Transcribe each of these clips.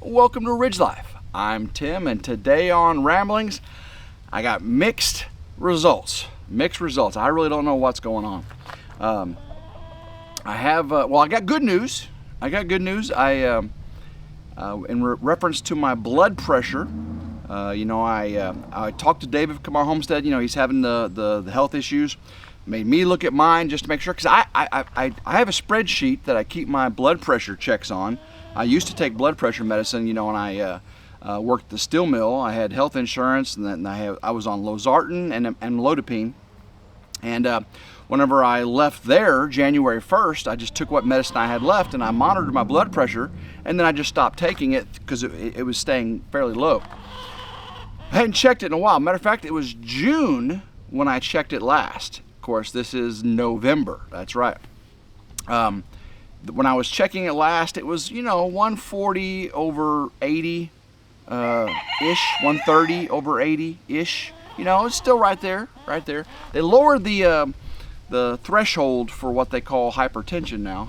Welcome to RidgeLife. I'm Tim, and today on Ramblings, I got mixed results. I really don't know what's going on. I got good news. In reference to my blood pressure, I talked to David from our homestead. He's having the health issues. Made me look at mine just to make sure, because I have a spreadsheet that I keep my blood pressure checks on. I used to take blood pressure medicine, when I worked at the steel mill. I had health insurance, and then I was on losartan and lodipine. And whenever I left there, January 1st, I just took what medicine I had left, and I monitored my blood pressure, and then I just stopped taking it because it was staying fairly low. I hadn't checked it in a while. Matter of fact, it was June when I checked it last. Of course, this is November. That's right. When I was checking it last, it was 140 over 80 ish, 130 over 80 ish. It's still right there. They lowered the threshold for what they call hypertension now,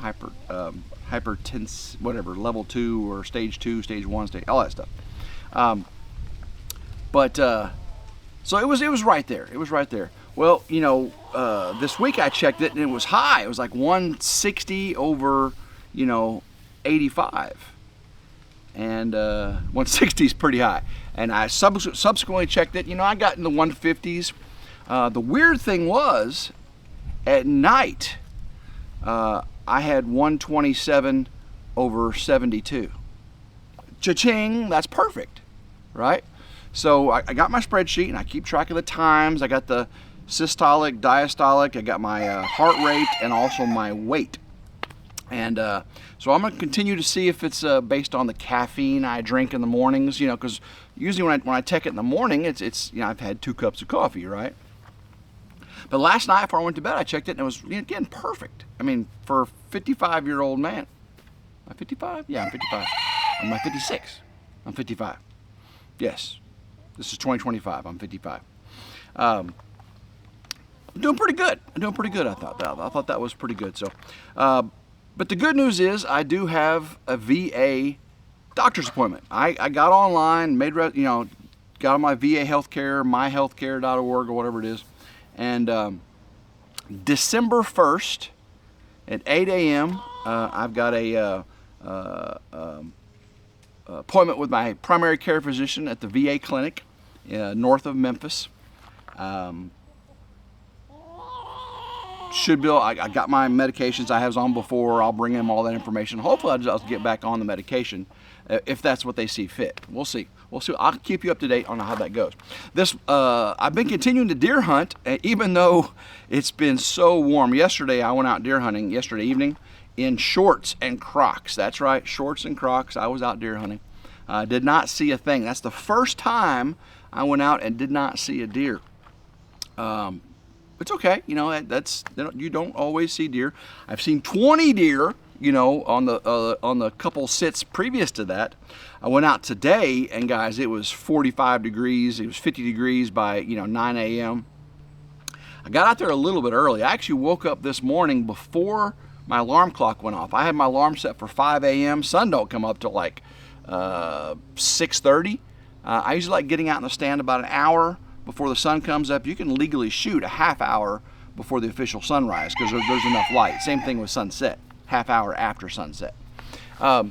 hypertense, whatever, level 2 or stage 2, stage 1, all that stuff. So it was right there. Well, this week I checked it and it was high. It was like 160 over, 85. And 160 is pretty high. And I subsequently checked it. I got in the 150s. The weird thing was, at night, I had 127 over 72. Cha-ching, that's perfect, right? So I got my spreadsheet and I keep track of the times. I got the systolic, diastolic, I got my heart rate and also my weight. And so I'm going to continue to see if it's based on the caffeine I drink in the mornings, because usually when I take it in the morning, it's I've had 2 cups of coffee, right? But last night before I went to bed, I checked it and it was, again, perfect. I mean, for a 55-year-old man. Am I 55? Yeah, I'm 55. Am I 56? I'm 55. Yes. This is 2025. I'm 55. I'm doing pretty good. I thought that was pretty good. So, but the good news is I do have a VA doctor's appointment. I got online, got on my VA healthcare, myhealthcare.org or whatever it is, and December 1st at 8 a.m. I've got a appointment with my primary care physician at the VA clinic north of Memphis. I got my medications I was on before. I'll bring them all that information. Hopefully I'll get back on the medication if that's what they see fit. We'll see. I'll keep you up to date on how that goes. I've been continuing to deer hunt, even though it's been so warm. Yesterday I went out deer hunting yesterday evening in shorts and Crocs. That's right, shorts and Crocs. I was out deer hunting. Did not see a thing. That's the first time I went out and did not see a deer. It's okay, you don't always see deer. I've seen 20 deer, on the couple sits previous to that. I went out today, and guys, it was 45 degrees. It was 50 degrees by 9 a.m. I got out there a little bit early. I actually woke up this morning before my alarm clock went off. I had my alarm set for 5 a.m. Sun don't come up till like 6:30. I usually like getting out in the stand about an hour before the sun comes up. You can legally shoot a half hour before the official sunrise because there's enough light. Same thing with sunset, half hour after sunset. But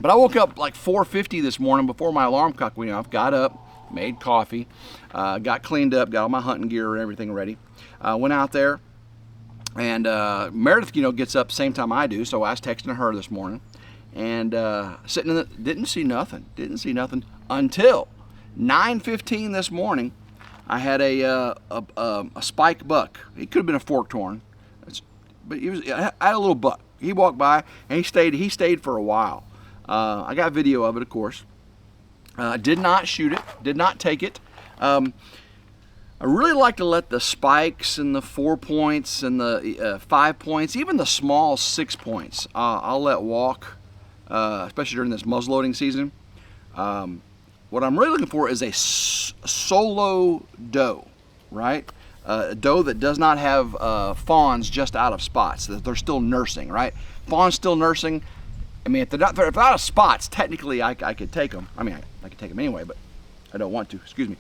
I woke up like 4:50 this morning before my alarm clock went off, got up, made coffee, got cleaned up, got all my hunting gear and everything ready. Went out there, and Meredith, gets up same time I do, so I was texting her this morning, and sitting didn't see nothing until 9:15 this morning. I had a spike buck. He could have been a forked horn, but I had a little buck. He walked by and he stayed for a while. I got video of it, of course. Did not shoot it, did not take it. I really like to let the spikes and the 4 points and the 5 points, even the small 6 points, I'll let walk, especially during this muzzleloading season. What I'm really looking for is a solo doe, right? A doe that does not have fawns just out of spots, that they're still nursing, right? Fawns still nursing, I mean, if they're not out of spots, technically I could take them. I mean, I could take them anyway, but I don't want to. Excuse me.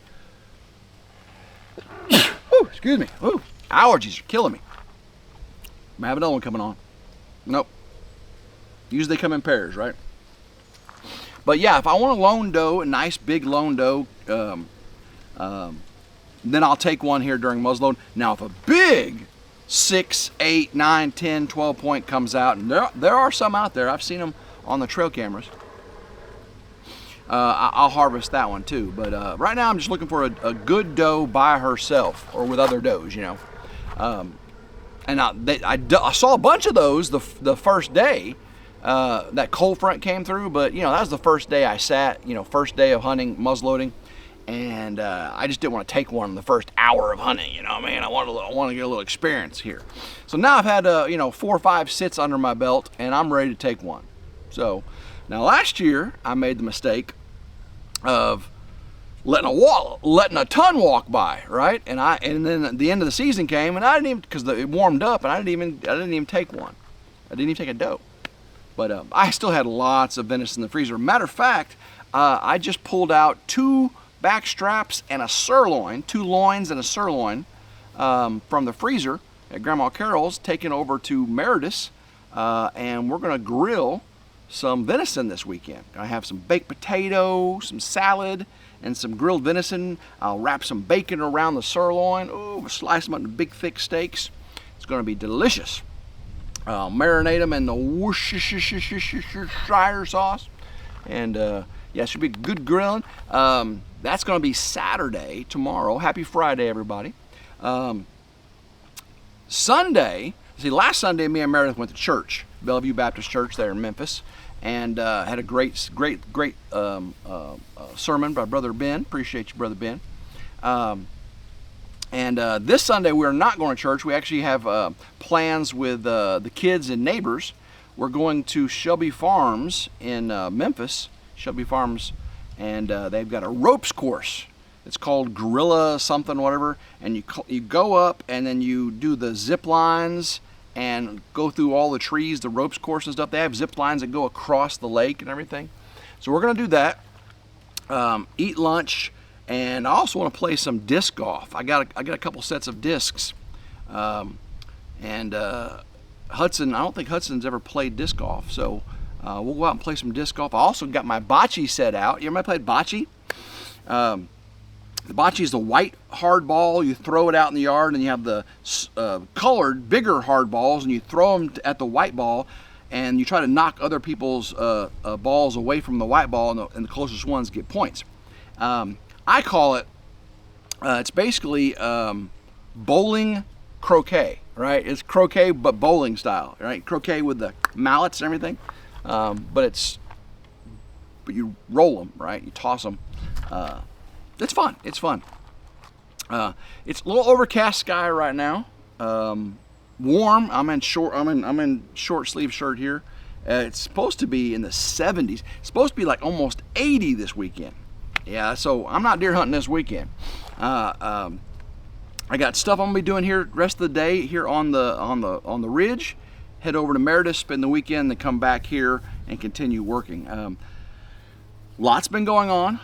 Whew, excuse me. Ooh, allergies are killing me. I have another one coming on. Nope. Usually they come in pairs, right? But yeah, if I want a lone doe, a nice big lone doe, then I'll take one here during muzzleload. Now, if a big 6, 8, 9, 10, 12 point comes out, and there are some out there, I've seen them on the trail cameras, I'll harvest that one too. But right now I'm just looking for a good doe by herself or with other does, you know. And I saw a bunch of those the first day that cold front came through, but you know, that was the first day I sat, you know, first day of hunting, muzzleloading, and I just didn't want to take one in the first hour of hunting, you know what I mean? I want to get a little experience here. So now I've had you know, 4 or 5 sits under my belt, and I'm ready to take one. So now last year I made the mistake of letting a ton walk by, right? And then the end of the season came, and I didn't even, because it warmed up, and I didn't even take one. I didn't even take a doe. But I still had lots of venison in the freezer. Matter of fact, I just pulled out 2 back straps and a sirloin, 2 loins and a sirloin from the freezer at Grandma Carol's, taken over to Meredith's, and we're gonna grill some venison this weekend. I have some baked potato, some salad, and some grilled venison. I'll wrap some bacon around the sirloin. Ooh, slice them up into big thick steaks. It's gonna be delicious. Marinate them in the Worcestershire sauce, and yeah, it should be good grilling. That's going to be Saturday, tomorrow. Happy Friday, everybody. Sunday, see, last Sunday, me and Meredith went to church, Bellevue Baptist Church there in Memphis, and had a great sermon by Brother Ben. Appreciate you, Brother Ben. And this Sunday we're not going to church. We actually have plans with the kids and neighbors. We're going to Shelby Farms in Memphis, Shelby Farms, and they've got a ropes course. It's called Gorilla something, whatever, and you go up and then you do the zip lines and go through all the trees, the ropes course and stuff. They have zip lines that go across the lake and everything. So we're going to do that, eat lunch, and I also want to play some disc golf. I got a couple sets of discs, and Hudson. I don't think Hudson's ever played disc golf, so we'll go out and play some disc golf. I also got my bocce set out. You ever played bocce? The bocce is the white hard ball. You throw it out in the yard, and you have the colored bigger hard balls, and you throw them at the white ball, and you try to knock other people's balls away from the white ball, and the closest ones get points. I call it, it's basically bowling croquet, right? It's croquet but bowling style, right? Croquet with the mallets and everything, but you roll them, right? You toss them. It's fun. It's fun. It's a little overcast sky right now. Warm. I'm in short sleeve shirt here. It's supposed to be in the 70s. It's supposed to be like almost 80 this weekend. Yeah, so I'm not deer hunting this weekend. I got stuff I'm gonna be doing here rest of the day here on the ridge. Head over to Meredith, spend the weekend, then come back here and continue working. Lots been going on.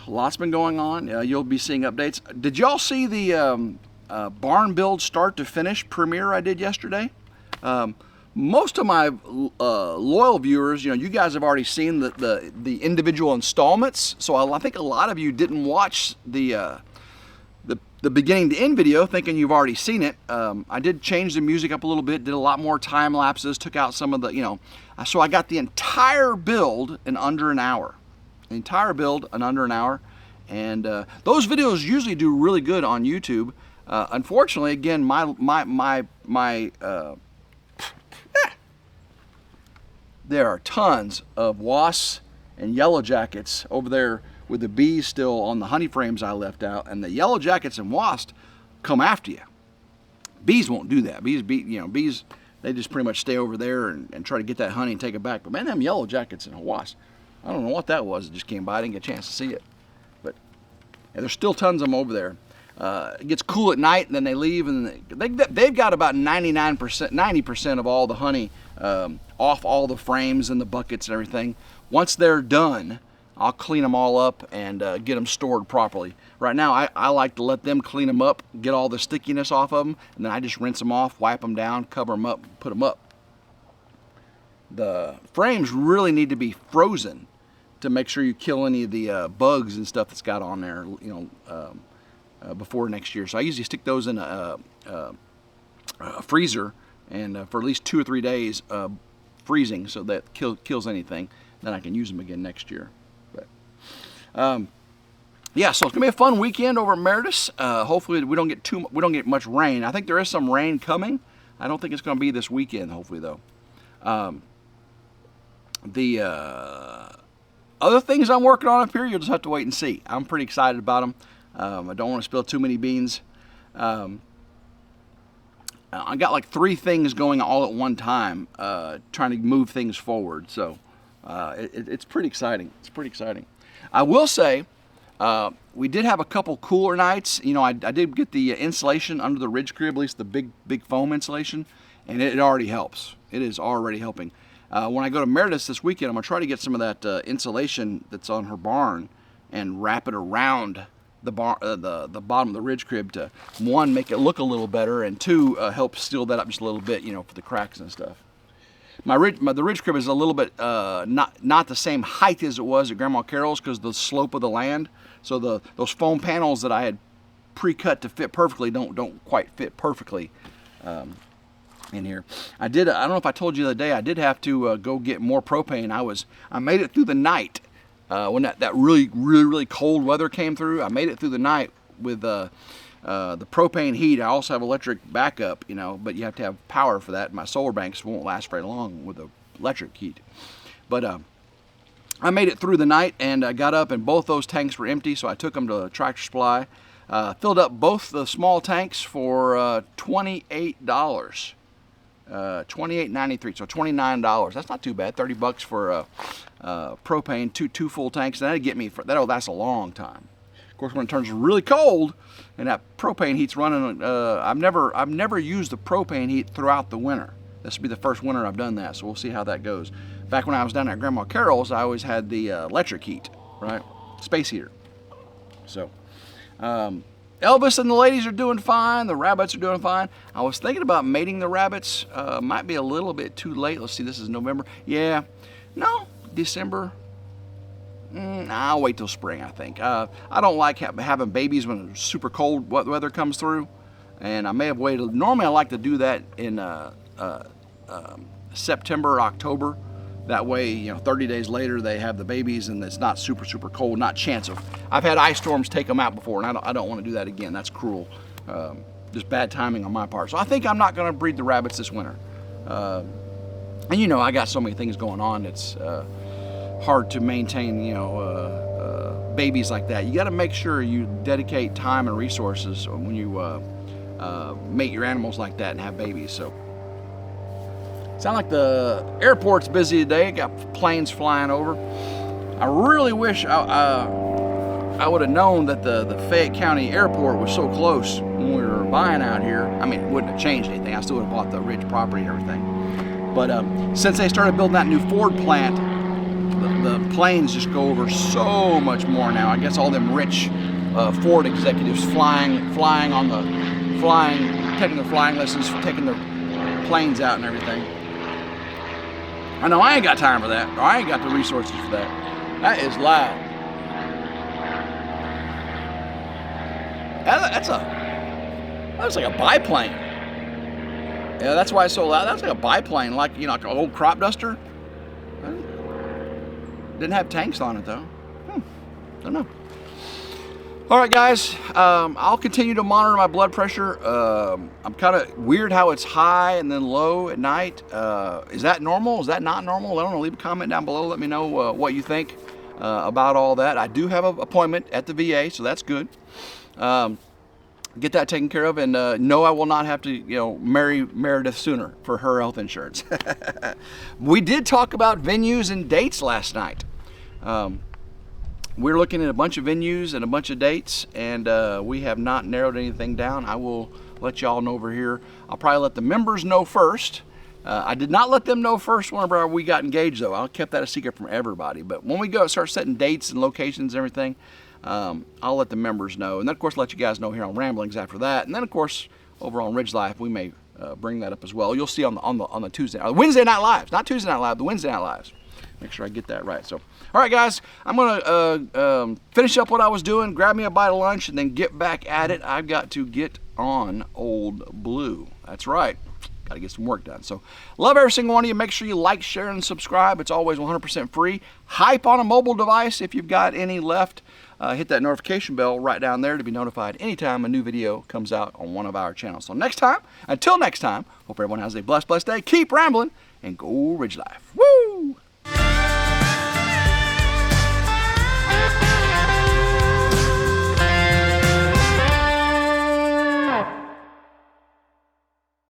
You'll be seeing updates. Did y'all see the barn build start to finish premiere I did yesterday? Most of my loyal viewers, you guys have already seen the individual installments. So I think a lot of you didn't watch the beginning to end video, thinking you've already seen it. I did change the music up a little bit, did a lot more time lapses, took out some of the, so I got the entire build in under an hour. The entire build in under an hour, and those videos usually do really good on YouTube. Unfortunately, again, there are tons of wasps and yellow jackets over there with the bees still on the honey frames I left out, and the yellow jackets and wasps come after you. Bees won't do that. Bees, they just pretty much stay over there and try to get that honey and take it back. But man, them yellow jackets and wasps, I don't know what that was. It just came by. I didn't get a chance to see it. But yeah, there's still tons of them over there. it gets cool at night, and then they leave, and they've got about 99%, 90% of all the honey off all the frames and the buckets and everything. Once they're done, I'll clean them all up and get them stored properly. Right now, I like to let them clean them up, get all the stickiness off of them, and then I just rinse them off, wipe them down, cover them up, put them up. The frames really need to be frozen to make sure you kill any of the bugs and stuff that's got on there, before next year. So I usually stick those in a freezer, and for at least 2 or 3 days freezing, so that kills anything. Then I can use them again next year. But yeah, so it's gonna be a fun weekend over at Meredith. Hopefully we don't get much rain. I think there is some rain coming. I don't think it's gonna be this weekend. Hopefully though. The other things I'm working on up here, you'll just have to wait and see. I'm pretty excited about them. I don't want to spill too many beans. I got like 3 things going all at one time, trying to move things forward. So it's pretty exciting. It's pretty exciting. I will say, we did have a couple cooler nights. You know, I did get the insulation under the ridge crib, at least the big foam insulation, and it already helps. It is already helping. When I go to Meredith this weekend, I'm gonna try to get some of that insulation that's on her barn and wrap it around the bottom of the ridge crib to, 1, make it look a little better, and 2, help seal that up just a little bit, you know, for the cracks and stuff. The ridge crib is a little bit not the same height as it was at Grandma Carol's because of the slope of the land. So those foam panels that I had pre-cut to fit perfectly don't quite fit perfectly in here. I don't know if I told you the other day, I did have to go get more propane. I made it through the night when that really cold weather came through. I made it through the night with the propane heat. I also have electric backup, you know, but you have to have power for that. My solar banks won't last very long with the electric heat. But I made it through the night, and I got up, and both those tanks were empty, so I took them to Tractor Supply. Filled up both the small tanks for $28. $28.93, so $29. That's not too bad. $30 for propane, two full tanks. And that'll get me that'll last a long time. Of course, when it turns really cold and that propane heat's running, I've never used the propane heat throughout the winter. This will be the first winter I've done that, so we'll see how that goes. Back when I was down at Grandma Carol's, I always had the electric heat, right? Space heater. So. Elvis and the ladies are doing fine. The rabbits are doing fine. I was thinking about mating the rabbits. Might be a little bit too late. Let's see, this is November. Yeah, no, December. I'll wait till spring, I think. I don't like having babies when super cold weather comes through. And I may have waited. Normally I like to do that in September, October. That way, you know, 30 days later they have the babies and it's not super cold, not chance of. I've had ice storms take them out before, and I don't want to do that again. That's cruel. Just bad timing on my part. So I think I'm not going to breed the rabbits this winter. And you know, I got so many things going on. It's hard to maintain, you know, babies like that. You got to make sure you dedicate time and resources when you mate your animals like that and have babies. So. Sound like the airport's busy today. Got planes flying over. I really wish I would have known that the Fayette County Airport was so close when we were buying out here. I mean, it wouldn't have changed anything. I still would have bought the Ridge property and everything. But since they started building that new Ford plant, the planes just go over so much more now. I guess all them rich Ford executives taking their flying lessons, taking their planes out and everything. I know I ain't got time for that, or I ain't got the resources for that. That is loud. That's like a biplane. Yeah, that's why it's so loud. That's like a biplane, like, you know, like an old crop duster. Didn't have tanks on it though. Don't know. All right, guys, I'll continue to monitor my blood pressure. I'm kind of weird how it's high and then low at night. Is that normal? Is that not normal? I don't know. Leave a comment down below. Let me know what you think about all that. I do have an appointment at the VA, so that's good. Get that taken care of, and no, I will not have to, you know, marry Meredith sooner for her health insurance. We did talk about venues and dates last night. we're looking at a bunch of venues and a bunch of dates, and we have not narrowed anything down. I will let y'all know over here. I'll probably let the members know first. I did not let them know first whenever we got engaged, though. I kept that a secret from everybody. But when we go start setting dates and locations and everything, I'll let the members know. And then, of course, let you guys know here on Ramblings after that. And then, of course, over on RidgeLife, we may bring that up as well. You'll see on the Tuesday, Wednesday Night Lives, not Tuesday Night Live, the Wednesday Night Lives. Make sure I get that right. So, all right, guys, I'm gonna finish up what I was doing, grab me a bite of lunch, and then get back at it. I've got to get on Old Blue. That's right. Got to get some work done. So, love every single one of you. Make sure you like, share, and subscribe. It's always 100% free. Hype on a mobile device if you've got any left. Hit that notification bell right down there to be notified anytime a new video comes out on one of our channels. So until next time, hope everyone has a blessed day. Keep rambling and go Ridge Life. Woo!